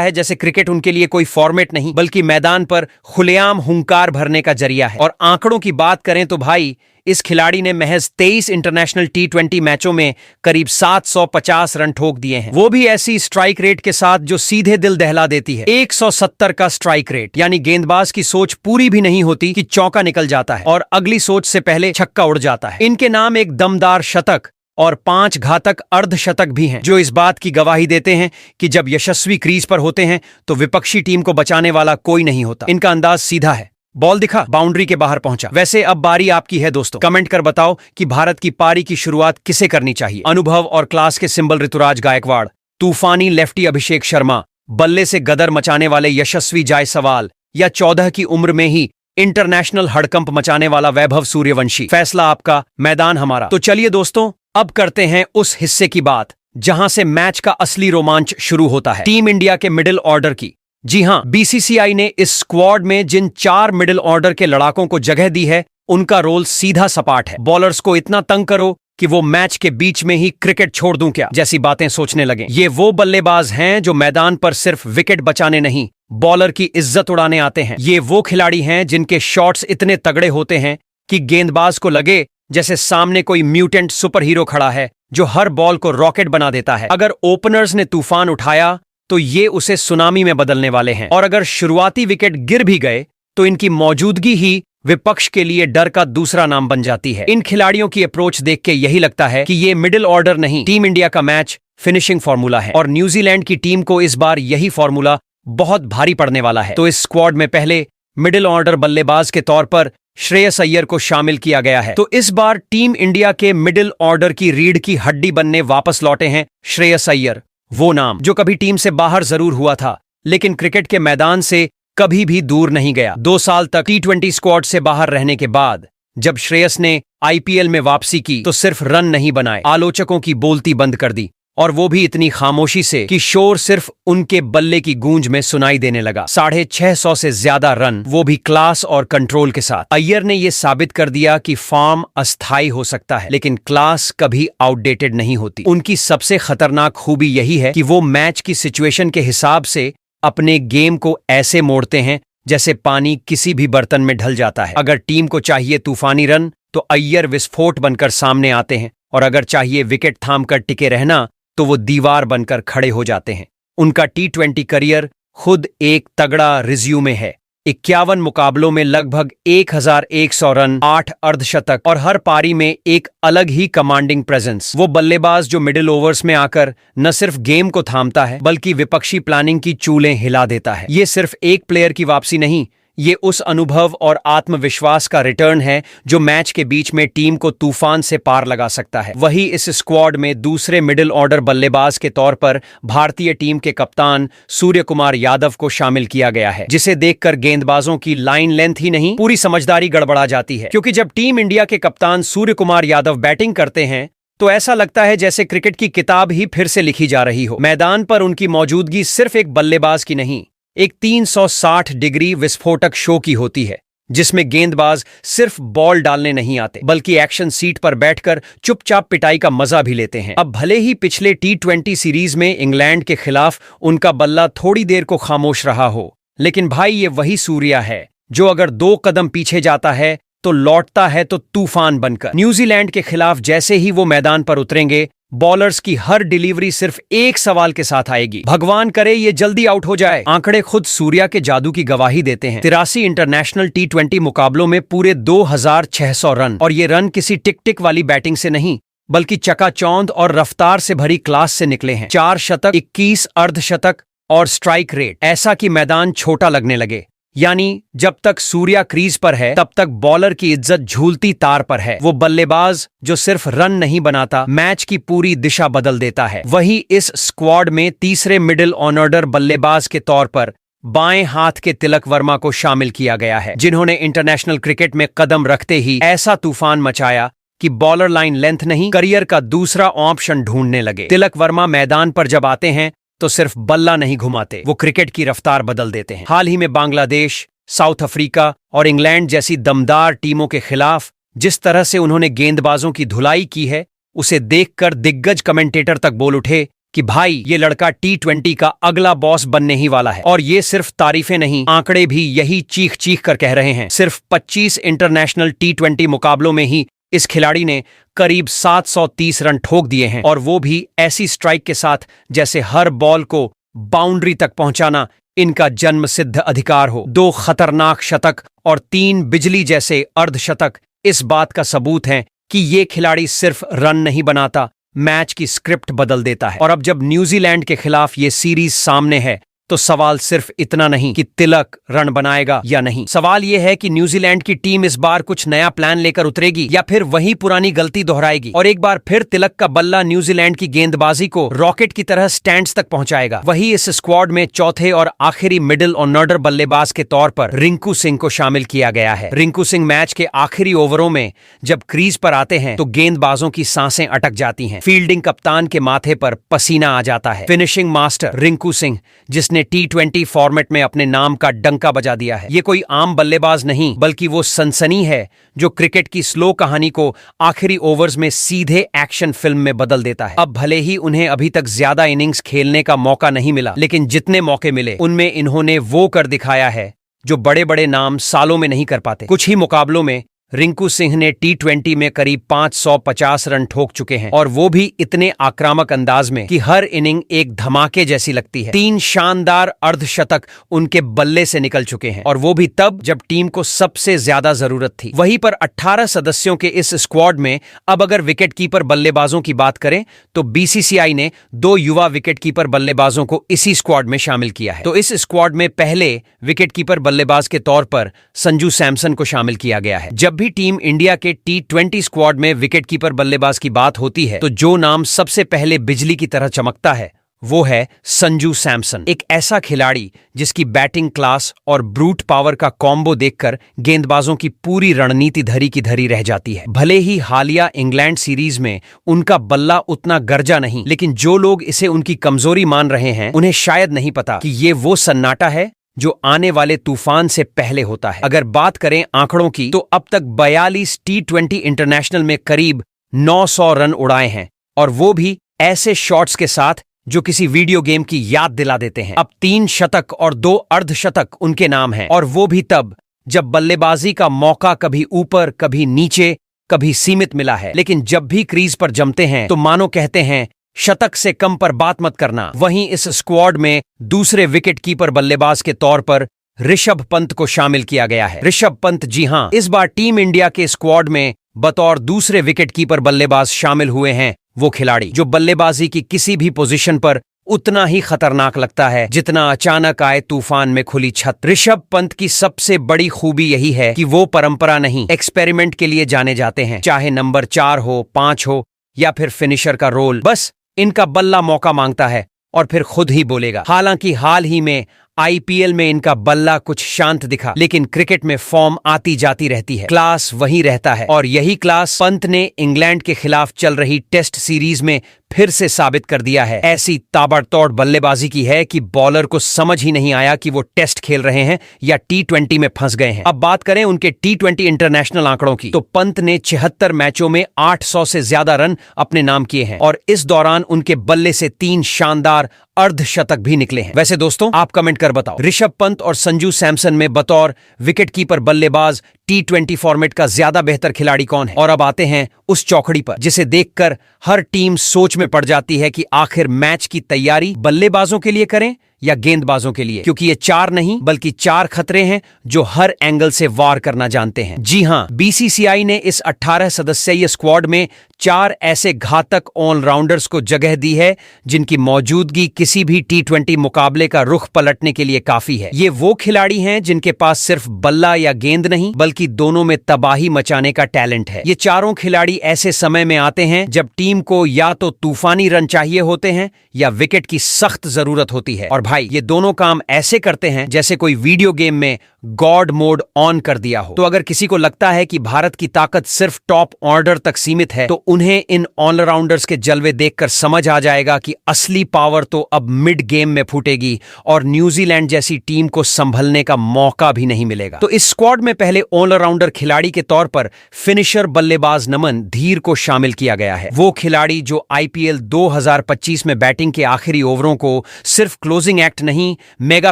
है जैसे क्रिकेट उनके लिए कोई फॉर्मेट नहीं, बल्कि मैदान पर खुलेआम हुंकार भरने का जरिया है। और आंकड़ों की बात करें तो भाई, इस खिलाड़ी ने महज 23 इंटरनेशनल T20 मैचों में करीब 750 रन ठोक दिए हैं, वो भी ऐसी स्ट्राइक रेट के साथ जो सीधे दिल दहला देती है। 170 का स्ट्राइक रेट, यानी गेंदबाज की सोच पूरी भी नहीं होती कि चौका निकल जाता है और अगली सोच से पहले छक्का उड़ जाता है। इनके नाम एक दमदार शतक और 5 घातक अर्धशतक भी हैं, जो इस बात की गवाही देते हैं कि जब यशस्वी क्रीज पर होते हैं तो विपक्षी टीम को बचाने वाला कोई नहीं होता। इनका अंदाज सीधा है, बॉल दिखा, बाउंड्री के बाहर पहुंचा। वैसे अब बारी आपकी है दोस्तों, कमेंट कर बताओ कि भारत की पारी की शुरुआत किसे करनी चाहिए। अनुभव और क्लास के सिंबल ऋतुराज गायकवाड़, तूफानी लेफ्टी अभिषेक शर्मा, बल्ले से गदर मचाने वाले यशस्वी जायसवाल, या 14 की उम्र में ही इंटरनेशनल हड़कंप मचाने वाला वैभव सूर्यवंशी। फैसला आपका, मैदान हमारा। तो चलिए दोस्तों, अब करते हैं उस हिस्से की बात जहां से मैच का असली रोमांच शुरू होता है, टीम इंडिया के मिडिल ऑर्डर की। जी हां, बीसीसीआई ने इस स्क्वाड में जिन 4 मिडिल ऑर्डर के लड़ाकों को जगह दी है, उनका रोल सीधा सपाट है। बॉलर्स को इतना तंग करो कि वो मैच के बीच में ही क्रिकेट छोड़ दूं क्या जैसी बातें सोचने लगे। ये वो बल्लेबाज हैं जो मैदान पर सिर्फ विकेट बचाने नहीं, बॉलर की इज्जत उड़ाने आते हैं। ये वो खिलाड़ी हैं जिनके शॉट्स इतने तगड़े होते हैं कि गेंदबाज को लगे जैसे सामने कोई म्यूटेंट सुपर हीरो खड़ा है जो हर बॉल को रॉकेट बना देता है। अगर ओपनर्स ने तूफान उठाया तो ये उसे सुनामी में बदलने वाले हैं, और अगर शुरुआती विकेट गिर भी गए तो इनकी मौजूदगी ही विपक्ष के लिए डर का दूसरा नाम बन जाती है। इन खिलाड़ियों की अप्रोच देख के यही लगता है कि ये मिडिल ऑर्डर नहीं, टीम इंडिया का मैच फिनिशिंग फॉर्मूला है, और न्यूजीलैंड की टीम को इस बार यही फॉर्मूला बहुत भारी पड़ने वाला है। तो इस स्क्वाड में पहले मिडिल ऑर्डर बल्लेबाज के तौर पर श्रेयस अय्यर को शामिल किया गया है। तो इस बार टीम इंडिया के मिडिल ऑर्डर की रीढ़ की हड्डी बनने वापस लौटे हैं श्रेयस अय्यर, वो नाम जो कभी टीम से बाहर जरूर हुआ था, लेकिन क्रिकेट के मैदान से कभी भी दूर नहीं गया। 2 साल तक T20 स्क्वाड से बाहर रहने के बाद जब श्रेयस ने IPL में वापसी की तो सिर्फ रन नहीं बनाए, आलोचकों की बोलती बंद कर दी, और वो भी इतनी खामोशी से कि शोर सिर्फ उनके बल्ले की गूंज में सुनाई देने लगा। 650 से ज्यादा रन, वो भी क्लास और कंट्रोल के साथ। अय्यर ने ये साबित कर दिया कि फॉर्म अस्थायी हो सकता है, लेकिन क्लास कभी आउटडेटेड नहीं होती। उनकी सबसे खतरनाक खूबी यही है कि वो मैच की सिचुएशन के हिसाब से अपने गेम को ऐसे मोड़ते हैं जैसे पानी किसी भी बर्तन में ढल जाता है। अगर टीम को चाहिए तूफानी रन तो अय्यर विस्फोट बनकर सामने आते हैं, और अगर चाहिए विकेट थामकर टिके रहना तो वो दीवार बनकर खड़े हो जाते हैं। उनका T20 करियर खुद एक तगड़ा रिज्यूमे है। 51 मुकाबलों में लगभग 1100 रन, 8 अर्धशतक, और हर पारी में एक अलग ही कमांडिंग प्रेजेंस। वो बल्लेबाज जो मिडिल ओवर्स में आकर न सिर्फ गेम को थामता है बल्कि विपक्षी प्लानिंग की चूलें हिला देता है। ये सिर्फ एक प्लेयर की वापसी नहीं, ये उस अनुभव और आत्मविश्वास का रिटर्न है जो मैच के बीच में टीम को तूफान से पार लगा सकता है। वही इस स्क्वाड में दूसरे मिडिल ऑर्डर बल्लेबाज के तौर पर भारतीय टीम के कप्तान सूर्य कुमार यादव को शामिल किया गया है, जिसे देखकर गेंदबाजों की लाइन लेंथ ही नहीं, पूरी समझदारी गड़बड़ा जाती है। क्योंकि जब टीम इंडिया के कप्तान सूर्य कुमार यादव बैटिंग करते हैं तो ऐसा लगता है जैसे क्रिकेट की किताब ही फिर से लिखी जा रही हो। मैदान पर उनकी मौजूदगी सिर्फ एक बल्लेबाज की नहीं, एक 360 डिग्री विस्फोटक शो की होती है, जिसमें गेंदबाज सिर्फ बॉल डालने नहीं आते बल्कि एक्शन सीट पर बैठकर चुपचाप पिटाई का मजा भी लेते हैं। अब भले ही पिछले T20 सीरीज में इंग्लैंड के खिलाफ उनका बल्ला थोड़ी देर को खामोश रहा हो, लेकिन भाई ये वही सूर्या है जो अगर 2 कदम पीछे जाता है तो लौटता है तो तूफान बनकर। न्यूजीलैंड के खिलाफ जैसे ही वो मैदान पर उतरेंगे, बॉलर्स की हर डिलीवरी सिर्फ एक सवाल के साथ आएगी, भगवान करे ये जल्दी आउट हो जाए। आंकड़े खुद सूर्या के जादू की गवाही देते हैं। 83 इंटरनेशनल T20 मुकाबलों में पूरे 2600 रन, और ये रन किसी टिक टिक वाली बैटिंग से नहीं बल्कि चकाचौंध और रफ्तार से भरी क्लास से निकले हैं। 4 शतक, 21 अर्धशतक और स्ट्राइक रेट ऐसा कि मैदान छोटा लगने लगे। यानी जब तक सूर्या क्रीज पर है तब तक बॉलर की इज्जत झूलती तार पर है। वो बल्लेबाज जो सिर्फ रन नहीं बनाता, मैच की पूरी दिशा बदल देता है। वही इस स्क्वाड में तीसरे मिडिल ऑर्डर बल्लेबाज के तौर पर बाएं हाथ के तिलक वर्मा को शामिल किया गया है, जिन्होंने इंटरनेशनल क्रिकेट में कदम रखते ही ऐसा तूफान मचाया कि बॉलर लाइन लेंथ नहीं, करियर का दूसरा ऑप्शन ढूंढने लगे। तिलक वर्मा मैदान पर जब आते हैं तो सिर्फ बल्ला नहीं घुमाते, वो क्रिकेट की रफ्तार बदल देते हैं। हाल ही में बांग्लादेश, साउथ अफ्रीका और इंग्लैंड जैसी दमदार टीमों के खिलाफ जिस तरह से उन्होंने गेंदबाजों की धुलाई की है, उसे देखकर दिग्गज कमेंटेटर तक बोल उठे कि भाई ये लड़का T20 का अगला बॉस बनने ही वाला है। और ये सिर्फ तारीफें नहीं, आंकड़े भी यही चीख चीख कर कह रहे हैं। सिर्फ 25 इंटरनेशनल T20 मुकाबलों में ही इस खिलाड़ी ने करीब 730 रन ठोक दिए हैं, और वो भी ऐसी स्ट्राइक के साथ जैसे हर बॉल को बाउंड्री तक पहुंचाना इनका जन्मसिद्ध अधिकार हो। 2 खतरनाक शतक और 3 बिजली जैसे अर्धशतक इस बात का सबूत है कि ये खिलाड़ी सिर्फ रन नहीं बनाता, मैच की स्क्रिप्ट बदल देता है। और अब जब न्यूजीलैंड के खिलाफ ये सीरीज सामने है तो सवाल सिर्फ इतना नहीं कि तिलक रन बनाएगा या नहीं, सवाल यह है कि न्यूजीलैंड की टीम इस बार कुछ नया प्लान लेकर उतरेगी या फिर वही पुरानी गलती दोहराएगी और एक बार फिर तिलक का बल्ला न्यूजीलैंड की गेंदबाजी को रॉकेट की तरह स्टैंड्स तक पहुंचाएगा। वही इस स्क्वाड में चौथे और आखिरी मिडिल ऑर्डर बल्लेबाज के तौर पर रिंकू सिंह को शामिल किया गया है। रिंकू सिंह मैच के आखिरी ओवरों में जब क्रीज पर आते हैं तो गेंदबाजों की सांसें अटक जाती हैं, फील्डिंग कप्तान के माथे पर पसीना आ जाता है। फिनिशिंग मास्टर रिंकू सिंह, जिसने T20 फॉर्मेट में अपने नाम का डंका बजा दिया है। ये कोई आम बल्लेबाज नहीं, बल्कि वो सनसनी है जो क्रिकेट की स्लो कहानी को आखिरी ओवर्स में सीधे एक्शन फिल्म में बदल देता है। अब भले ही उन्हें अभी तक ज्यादा इनिंग्स खेलने का मौका नहीं मिला, लेकिन जितने मौके मिले उनमें इन्होंने वो कर दिखाया है जो बड़े बड़े नाम सालों में नहीं कर पाते। कुछ ही मुकाबलों में रिंकू सिंह ने T20 में करीब 550 रन ठोक चुके हैं, और वो भी इतने आक्रामक अंदाज में कि हर इनिंग एक धमाके जैसी लगती है। 3 शानदार अर्धशतक उनके बल्ले से निकल चुके हैं, और वो भी तब जब टीम को सबसे ज्यादा जरूरत थी। वहीं पर 18 सदस्यों के इस स्क्वाड में अब अगर विकेटकीपर बल्लेबाजों की बात करें तो BCCI ने 2 युवा विकेटकीपर बल्लेबाजों को इसी स्क्वाड में शामिल किया है। तो इस स्क्वाड में पहले विकेटकीपर बल्लेबाज के तौर पर संजू सैमसन को शामिल किया गया है। जब भी टीम इंडिया के T20 स्क्वाड में विकेटकीपर बल्लेबाज की बात होती है तो जो नाम सबसे पहले बिजली की तरह चमकता है वो है संजू सैमसन। एक ऐसा खिलाड़ी जिसकी बैटिंग क्लास और ब्रूट पावर का कॉम्बो देखकर गेंदबाजों की पूरी रणनीति धरी की धरी रह जाती है। भले ही हालिया इंग्लैंड सीरीज में उनका बल्ला उतना गरजा नहीं, लेकिन जो लोग इसे उनकी कमजोरी मान रहे हैं उन्हें शायद नहीं पता कि ये वो सन्नाटा है जो आने वाले तूफान से पहले होता है। अगर बात करें आंकड़ों की तो अब तक 42 T20 इंटरनेशनल में करीब 900 रन उड़ाए हैं, और वो भी ऐसे शॉट्स के साथ जो किसी वीडियो गेम की याद दिला देते हैं। अब 3 शतक और 2 अर्धशतक उनके नाम हैं, और वो भी तब जब बल्लेबाजी का मौका कभी ऊपर कभी नीचे कभी सीमित मिला है, लेकिन जब भी क्रीज पर जमते हैं तो मानो कहते हैं शतक से कम पर बात मत करना। वहीं इस स्क्वाड में दूसरे विकेटकीपर बल्लेबाज के तौर पर ऋषभ पंत को शामिल किया गया है। ऋषभ पंत, जी हां, इस बार टीम इंडिया के स्क्वाड में बतौर दूसरे विकेटकीपर बल्लेबाज शामिल हुए हैं वो खिलाड़ी जो बल्लेबाजी की किसी भी पोजीशन पर उतना ही खतरनाक लगता है जितना अचानक आए तूफान में खुली छत। ऋषभ पंत की सबसे बड़ी खूबी यही है कि वो परंपरा नहीं, एक्सपेरिमेंट के लिए जाने जाते हैं। चाहे नंबर 4 हो, 5 हो या फिर फिनिशर का रोल, बस इनका बल्ला मौका मांगता है और फिर खुद ही बोलेगा। हालांकि हाल ही में IPL में इनका बल्ला कुछ शांत दिखा, लेकिन क्रिकेट में फॉर्म आती जाती रहती है, क्लास वही रहता है, और यही क्लास पंत ने इंग्लैंड के खिलाफ चल रही टेस्ट सीरीज में फिर से साबित कर दिया है। ऐसी ताबड़तोड़ बल्लेबाजी की है कि बॉलर को समझ ही नहीं आया कि वो टेस्ट खेल रहे हैं या T20 में फंस गए हैं। अब बात करें उनके T20 इंटरनेशनल आंकड़ों की तो पंत ने 76 मैचों में 800 से ज्यादा रन अपने नाम किए हैं, और इस दौरान उनके बल्ले से 3 शानदार अर्धशतक भी निकले हैं। वैसे दोस्तों, आप कमेंट कर बताओ, ऋषभ पंत और संजू सैमसन में बतौर विकेटकीपर बल्लेबाज T20 फॉर्मेट का ज्यादा बेहतर खिलाड़ी कौन है? और अब आते हैं उस चौकड़ी पर जिसे देखकर हर टीम सोच में पड़ जाती है कि आखिर मैच की तैयारी बल्लेबाजों के लिए करें या गेंदबाजों के लिए, क्योंकि ये 4 नहीं बल्कि 4 खतरे हैं जो हर एंगल से वार करना जानते हैं। जी हां, बीसीसीआई ने इस 18 सदस्यीय स्क्वाड में 4 ऐसे घातक ऑलराउंडर्स को जगह दी है जिनकी मौजूदगी किसी भी T20 मुकाबले का रुख पलटने के लिए काफी है। ये वो खिलाड़ी हैं जिनके पास सिर्फ बल्ला या गेंद नहीं बल्कि दोनों में तबाही मचाने का टैलेंट है। ये चारों खिलाड़ी ऐसे समय में आते हैं जब टीम को या तो तूफानी रन चाहिए होते हैं या विकेट की सख्त जरूरत होती है। और भाई, ये दोनों काम ऐसे करते हैं जैसे कोई वीडियो गेम में गॉड मोड ऑन कर दिया हो। तो अगर किसी को लगता है कि भारत की ताकत सिर्फ टॉप ऑर्डर तक सीमित है, तो उन्हें इन ऑलराउंडर्स के जलवे देखकर समझ आ जाएगा कि असली पावर तो अब मिड गेम में फूटेगी और न्यूजीलैंड जैसी टीम को संभलने का मौका भी नहीं मिलेगा। तो इस स्क्वाड में पहले ऑलराउंडर खिलाड़ी के तौर पर फिनिशर बल्लेबाज नमन धीर को शामिल किया गया है। वो खिलाड़ी जो आईपीएल 2025 में बैटिंग के आखिरी ओवरों को सिर्फ क्लोजिंग एक्ट नहीं, मेगा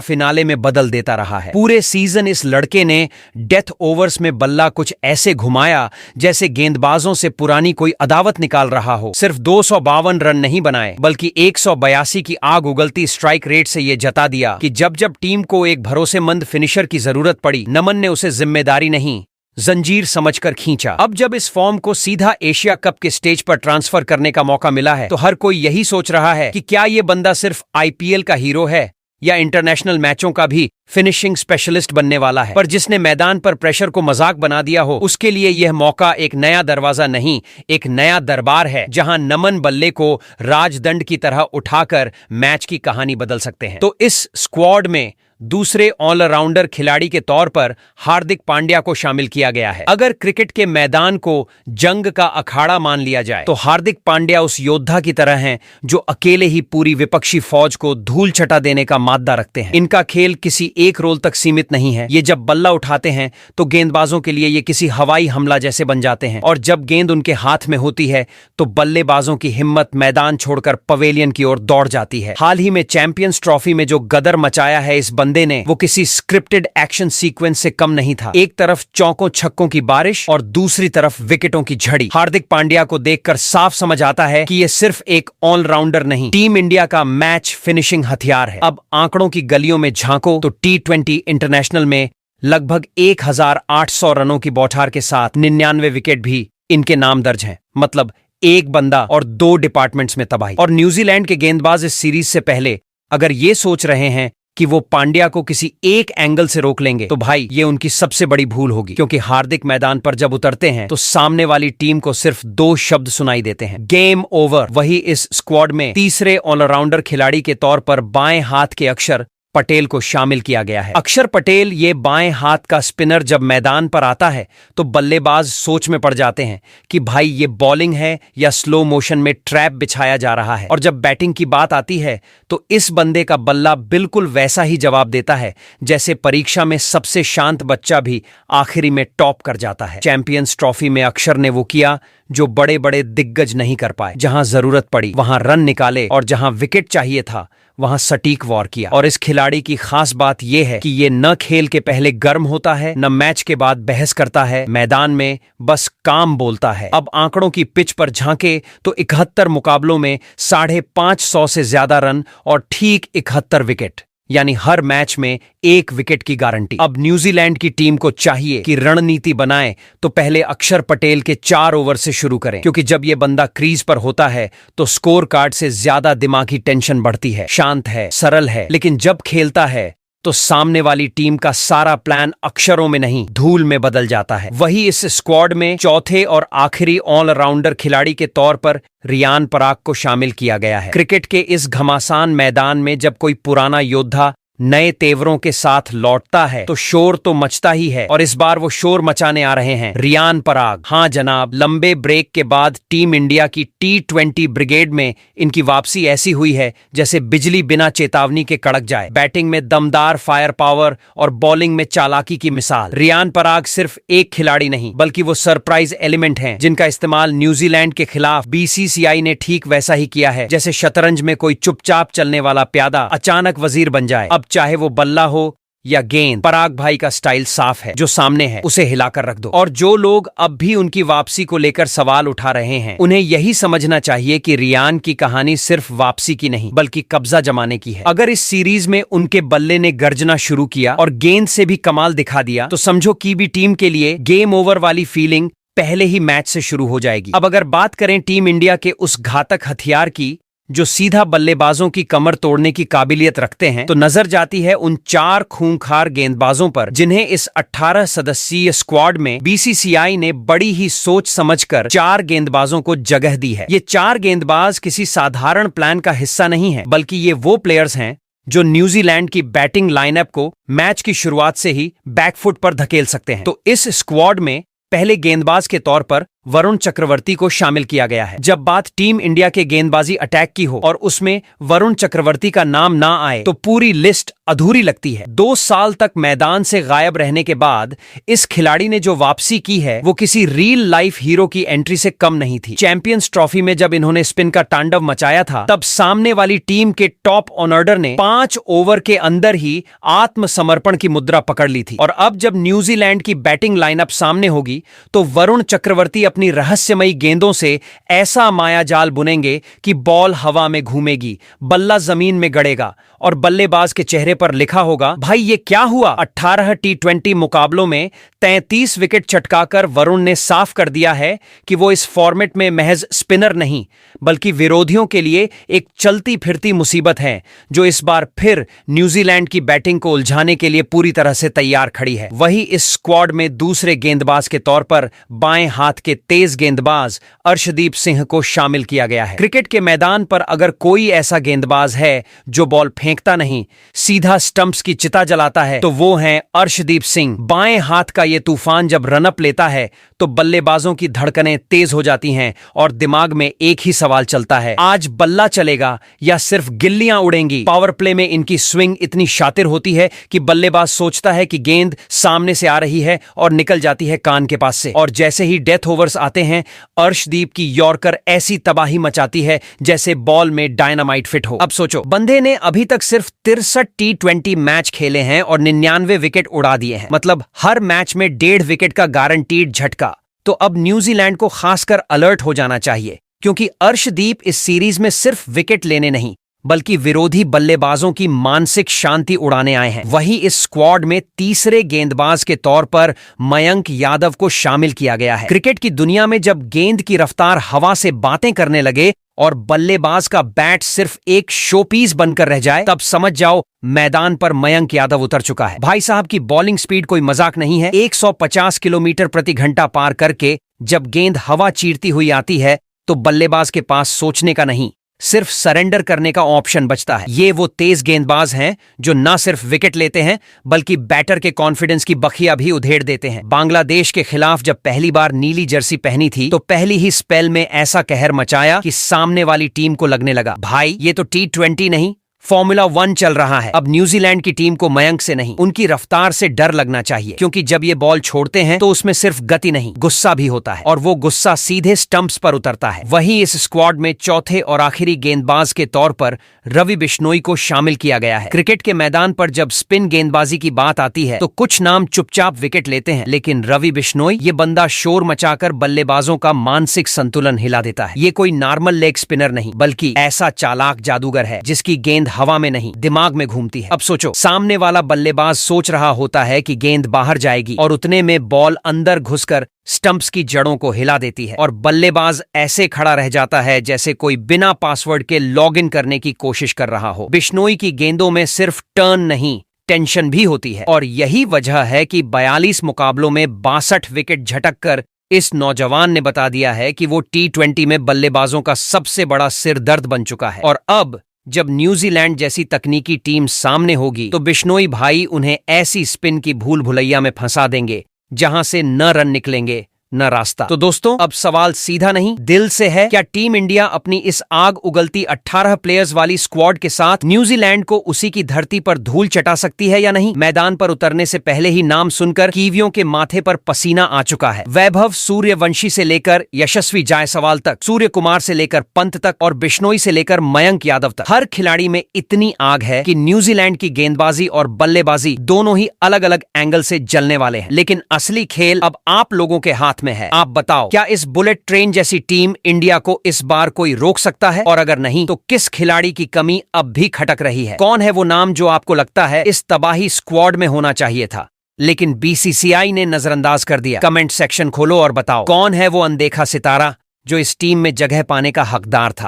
फिनाले में बदल देता रहा है। पूरे सीजन इस लड़के ने डेथ ओवर्स में बल्ला कुछ ऐसे घुमाया जैसे गेंदबाजों से पुरानी कोई अदावत निकाल रहा हो। सिर्फ 252 रन नहीं बनाए बल्कि 182 की आग उगलती स्ट्राइक रेट से यह जता दिया कि जब जब टीम को एक भरोसेमंद फिनिशर की जरूरत पड़ी, नमन ने उसे जिम्मेदारी नहीं, जंजीर समझकर खींचा। अब जब इस फॉर्म को सीधा एशिया कप के स्टेज पर ट्रांसफर करने का मौका मिला है, तो हर कोई यही सोच रहा है कि क्या यह बंदा सिर्फ आईपीएल का हीरो है या इंटरनेशनल मैचों का भी फिनिशिंग स्पेशलिस्ट बनने वाला है। पर जिसने मैदान पर प्रेशर को मजाक बना दिया हो, उसके लिए यह मौका एक नया दरवाजा नहीं, एक नया दरबार है जहां नमन बल्ले को राजदंड की तरह उठाकर मैच की कहानी बदल सकते हैं। तो इस स्क्वाड में दूसरे ऑलराउंडर खिलाड़ी के तौर पर हार्दिक पांड्या को शामिल किया गया है। अगर क्रिकेट के मैदान को जंग का अखाड़ा मान लिया जाए, तो हार्दिक पांड्या उस योद्धा की तरह हैं जो अकेले ही पूरी विपक्षी फौज को धूल चटा देने का माद्दा रखते हैं। इनका खेल किसी एक रोल तक सीमित नहीं है। ये जब बल्ला उठाते हैं तो गेंदबाजों के लिए ये किसी हवाई हमला जैसे बन जाते हैं, और जब गेंद उनके हाथ में होती है तो बल्लेबाजों की हिम्मत मैदान छोड़कर पवेलियन की ओर दौड़ जाती है। हाल ही में चैंपियंस ट्रॉफी में जो गदर मचाया है इस बंदे ने, वो किसी स्क्रिप्टेड एक्शन सीक्वेंस से कम नहीं था। एक तरफ चौकों छक्कों की बारिश और दूसरी तरफ विकेटों की झड़ी। हार्दिक पांड्या को देखकर साफ समझ आता है कि ये सिर्फ एक ऑलराउंडर नहीं, टीम इंडिया का मैच फिनिशिंग हथियार है। अब आंकड़ों की गलियों में झांको तो T20 इंटरनेशनल में लगभग 1800 रनों की बौछार के साथ 99 विकेट भी इनके नाम दर्ज हैं। मतलब एक बंदा और 2 डिपार्टमेंट्स में तबाही। और न्यूजीलैंड के गेंदबाज इस सीरीज से पहले अगर ये सोच रहे हैं कि वो पांड्या को किसी एक एंगल से रोक लेंगे, तो भाई ये उनकी सबसे बड़ी भूल होगी, क्योंकि हार्दिक मैदान पर जब उतरते हैं तो सामने वाली टीम को सिर्फ 2 शब्द सुनाई देते हैं, गेम ओवर। वही इस स्क्वाड में तीसरे ऑलराउंडर खिलाड़ी के तौर पर बाएं हाथ के अक्षर पटेल को शामिल किया गया है। अक्षर पटेल ये बाएं हाथ का स्पिनर जब मैदान पर आता है तो बल्लेबाज सोच में पड़ जाते हैं कि भाई ये बॉलिंग है या स्लो मोशन में ट्रैप बिछाया जा रहा है। और जब बैटिंग की बात आती है तो इस बंदे का बल्ला बिल्कुल वैसा ही जवाब देता है जैसे परीक्षा में सबसे शांत बच्चा भी आखिरी में टॉप कर जाता है। चैंपियंस ट्रॉफी में अक्षर ने वो किया जो बड़े बड़े दिग्गज नहीं कर पाए। जहां जरूरत पड़ी वहां रन निकाले और जहां विकेट चाहिए था वहां सटीक वॉर किया। और इस खिलाड़ी की खास बात यह है कि ये न खेल के पहले गर्म होता है, न मैच के बाद बहस करता है, मैदान में बस काम बोलता है। अब आंकड़ों की पिच पर झांके तो 71 मुकाबलों में 550 से ज्यादा रन और ठीक 71 विकेट, यानी हर मैच में 1 विकेट की गारंटी। अब न्यूजीलैंड की टीम को चाहिए कि रणनीति बनाए तो पहले अक्षर पटेल के 4 ओवर से शुरू करें, क्योंकि जब यह बंदा क्रीज पर होता है तो स्कोर कार्ड से ज्यादा दिमागी टेंशन बढ़ती है। शांत है, सरल है, लेकिन जब खेलता है तो सामने वाली टीम का सारा प्लान अक्षरों में नहीं धूल में बदल जाता है। वही इस स्क्वाड में चौथे और आखिरी ऑलराउंडर खिलाड़ी के तौर पर रियान पराग को शामिल किया गया है। क्रिकेट के इस घमासान मैदान में जब कोई पुराना योद्धा नए तेवरों के साथ लौटता है तो शोर तो मचता ही है, और इस बार वो शोर मचाने आ रहे हैं रियान पराग। हाँ जनाब, लंबे ब्रेक के बाद टीम इंडिया की T20 ब्रिगेड में इनकी वापसी ऐसी हुई है जैसे बिजली बिना चेतावनी के कड़क जाए। बैटिंग में दमदार फायर पावर और बॉलिंग में चालाकी की मिसाल। रियान पराग सिर्फ एक खिलाड़ी नहीं बल्कि वो सरप्राइज एलिमेंट हैं जिनका इस्तेमाल न्यूजीलैंड के खिलाफ बीसीसीआई ने ठीक वैसा ही किया है जैसे शतरंज में कोई चुपचाप चलने वाला प्यादा अचानक वजीर बन जाए। अब चाहे वो बल्ला हो या गेंद, पराग भाई का स्टाइल साफ है, जो सामने है उसे हिलाकर रख दो। और जो लोग अब भी उनकी वापसी को लेकर सवाल उठा रहे हैं, उन्हें यही समझना चाहिए कि रियान की कहानी सिर्फ वापसी की नहीं बल्कि कब्जा जमाने की है। अगर इस सीरीज में उनके बल्ले ने गर्जना शुरू किया और गेंद से भी कमाल दिखा दिया, तो समझो कीवी टीम के लिए गेम ओवर वाली फीलिंग पहले ही मैच से शुरू हो जाएगी। अब अगर बात करें टीम इंडिया के उस घातक हथियार की जो सीधा बल्लेबाजों की कमर तोड़ने की काबिलियत रखते हैं, तो नजर जाती है उन 4 खूंखार गेंदबाजों पर जिन्हें इस 18 सदस्यीय स्क्वाड में बीसीसीआई ने बड़ी ही सोच समझकर 4 गेंदबाजों को जगह दी है। ये 4 गेंदबाज किसी साधारण प्लान का हिस्सा नहीं है, बल्कि ये वो प्लेयर्स हैं जो न्यूजीलैंड की बैटिंग लाइनअप को मैच की शुरुआत से ही बैकफुट पर धकेल सकते हैं। तो इस स्क्वाड में पहले गेंदबाज के तौर पर वरुण चक्रवर्ती को शामिल किया गया है। जब बात टीम इंडिया के गेंदबाजी अटैक की हो और उसमें वरुण चक्रवर्ती का नाम ना आए, तो पूरी लिस्ट अधूरी लगती है। 2 साल तक मैदान से गायब रहने के बाद इस खिलाड़ी ने जो वापसी की है, वो किसी रियल लाइफ हीरो की एंट्री से कम नहीं थी। चैंपियंस ट्रॉफी में जब इन्होंने स्पिन का तांडव मचाया था, तब सामने वाली टीम के टॉप ऑर्डर ने 5 ओवर के अंदर ही आत्मसमर्पण की मुद्रा पकड़ ली थी। और अब जब न्यूजीलैंड की बैटिंग लाइनअप सामने होगी, तो वरुण चक्रवर्ती अपनी रहस्यमयी गेंदों से ऐसा मायाजाल बुनेंगे कि बॉल हवा में घूमेगी, बल्ला जमीन में गड़ेगा और बल्लेबाज के चेहरे पर लिखा होगा, भाई ये क्या हुआ। 18 T20 मुकाबलों में 33 विकेट चटकाकर वरुण ने साफ कर दिया है कि वो इस फॉर्मेट में महज स्पिनर नहीं, बल्कि विरोधियों के लिए एक चलती फिरती मुसीबत है, जो इस बार फिर न्यूजीलैंड की बैटिंग को उलझाने के लिए पूरी तरह से तैयार खड़ी है। वही इस स्क्वाड में दूसरे गेंदबाज के तौर पर बाएं हाथ के तेज गेंदबाज अर्शदीप सिंह को शामिल किया गया है। क्रिकेट के मैदान पर अगर कोई ऐसा गेंदबाज है जो बॉल फेंकता नहीं, सीधा स्टंप्स की चिता जलाता है, तो वो है अर्शदीप सिंह। बाएं हाथ का ये तूफान जब रनअप लेता है, तो बल्लेबाजों की धड़कनें तेज हो जाती हैं और दिमाग में एक ही सवाल चलता है, आज बल्ला चलेगा या सिर्फ गिल्लियां उड़ेंगी। पावर प्ले में इनकी स्विंग इतनी शातिर होती है कि बल्लेबाज सोचता है कि गेंद सामने से आ रही है और निकल जाती है कान के पास से। और जैसे ही डेथ ओवर्स आते हैं, अर्शदीप की यॉर्कर ऐसी तबाही मचाती है जैसे बॉल में डायनामाइट फिट हो। अब सोचो, बंदे ने अभी तक सिर्फ 63 T20 मैच खेले हैं और 99 विकेट उड़ा दिए हैं, मतलब हर मैच में 1.5 विकेट का गारंटीड झटका। तो अब न्यूजीलैंड को खासकर अलर्ट हो जाना चाहिए, क्योंकि अर्शदीप इस सीरीज में सिर्फ विकेट लेने नहीं, बल्कि विरोधी बल्लेबाजों की मानसिक शांति उड़ाने आए हैं। वही इस स्क्वाड में तीसरे गेंदबाज के तौर पर मयंक यादव को शामिल किया गया है। क्रिकेट की दुनिया में जब गेंद की रफ्तार हवा से बातें करने लगे और बल्लेबाज का बैट सिर्फ एक शोपीस बनकर रह जाए, तब समझ जाओ मैदान पर मयंक यादव उतर चुका है। भाई साहब की बॉलिंग स्पीड कोई मजाक नहीं है। 150 किलोमीटर प्रति घंटा पार करके जब गेंद हवा चीरती हुई आती है, तो बल्लेबाज के पास सोचने का नहीं, सिर्फ सरेंडर करने का ऑप्शन बचता है। ये वो तेज गेंदबाज हैं जो न सिर्फ विकेट लेते हैं, बल्कि बैटर के कॉन्फिडेंस की बखिया भी उधेड़ देते हैं। बांग्लादेश के खिलाफ जब पहली बार नीली जर्सी पहनी थी, तो पहली ही स्पेल में ऐसा कहर मचाया कि सामने वाली टीम को लगने लगा, भाई ये तो T20 नहीं, फॉर्मूला 1 चल रहा है। अब न्यूजीलैंड की टीम को मयंक से नहीं, उनकी रफ्तार से डर लगना चाहिए, क्योंकि जब ये बॉल छोड़ते हैं तो उसमें सिर्फ गति नहीं, गुस्सा भी होता है, और वो गुस्सा सीधे स्टंप्स पर उतरता है। वही इस स्क्वाड में चौथे और आखिरी गेंदबाज के तौर पर रवि बिश्नोई को शामिल किया गया है। क्रिकेट के मैदान पर जब स्पिन गेंदबाजी की बात आती है, तो कुछ नाम चुपचाप विकेट लेते हैं, लेकिन रवि बिश्नोई, ये बंदा शोर मचाकर बल्लेबाजों का मानसिक संतुलन हिला देता है। ये कोई नॉर्मल लेग स्पिनर नहीं, बल्कि ऐसा चालाक जादूगर है जिसकी गेंद हवा में नहीं, दिमाग में घूमती है। अब सोचो, सामने वाला बल्लेबाज सोच रहा होता है कि गेंद बाहर जाएगी, और उतने में बॉल अंदर घुसकर स्टंप्स की जड़ों को हिला देती है, और बल्लेबाज ऐसे खड़ा रह जाता है जैसे कोई बिना पासवर्ड के लॉगिन करने की कोशिश कर रहा हो। बिश्नोई की गेंदों में सिर्फ टर्न नहीं, टेंशन भी होती है, और यही वजह है कि 42 मुकाबलों में 62 विकेट झटक कर इस नौजवान ने बता दिया है कि वो T20 में बल्लेबाजों का सबसे बड़ा सिरदर्द बन चुका है। और अब जब न्यूजीलैंड जैसी तकनीकी टीम सामने होगी, तो बिश्नोई भाई उन्हें ऐसी स्पिन की भूल भुलैया में फंसा देंगे जहां से न रन निकलेंगे न रास्ता। तो दोस्तों, अब सवाल सीधा नहीं दिल से है, क्या टीम इंडिया अपनी इस आग उगलती 18 प्लेयर्स वाली स्क्वाड के साथ न्यूजीलैंड को उसी की धरती पर धूल चटा सकती है या नहीं? मैदान पर उतरने से पहले ही नाम सुनकर कीवियों के माथे पर पसीना आ चुका है। वैभव सूर्यवंशी से लेकर यशस्वी जायसवाल तक, सूर्य कुमार से लेकर पंत तक और बिश्नोई से लेकर मयंक यादव तक, हर खिलाड़ी में इतनी आग है कि न्यूजीलैंड की गेंदबाजी और बल्लेबाजी दोनों ही अलग अलग एंगल से जलने वाले हैं। लेकिन असली खेल अब आप लोगों के हाथ में है। आप बताओ, क्या इस बुलेट ट्रेन जैसी टीम इंडिया को इस बार कोई रोक सकता है? और अगर नहीं, तो किस खिलाड़ी की कमी अब भी खटक रही है? कौन है वो नाम जो आपको लगता है इस तबाही स्क्वाड में होना चाहिए था, लेकिन बीसीसीआई ने नजरअंदाज कर दिया? कमेंट सेक्शन खोलो और बताओ, कौन है वो अनदेखा सितारा जो इस टीम में जगह पाने का हकदार था?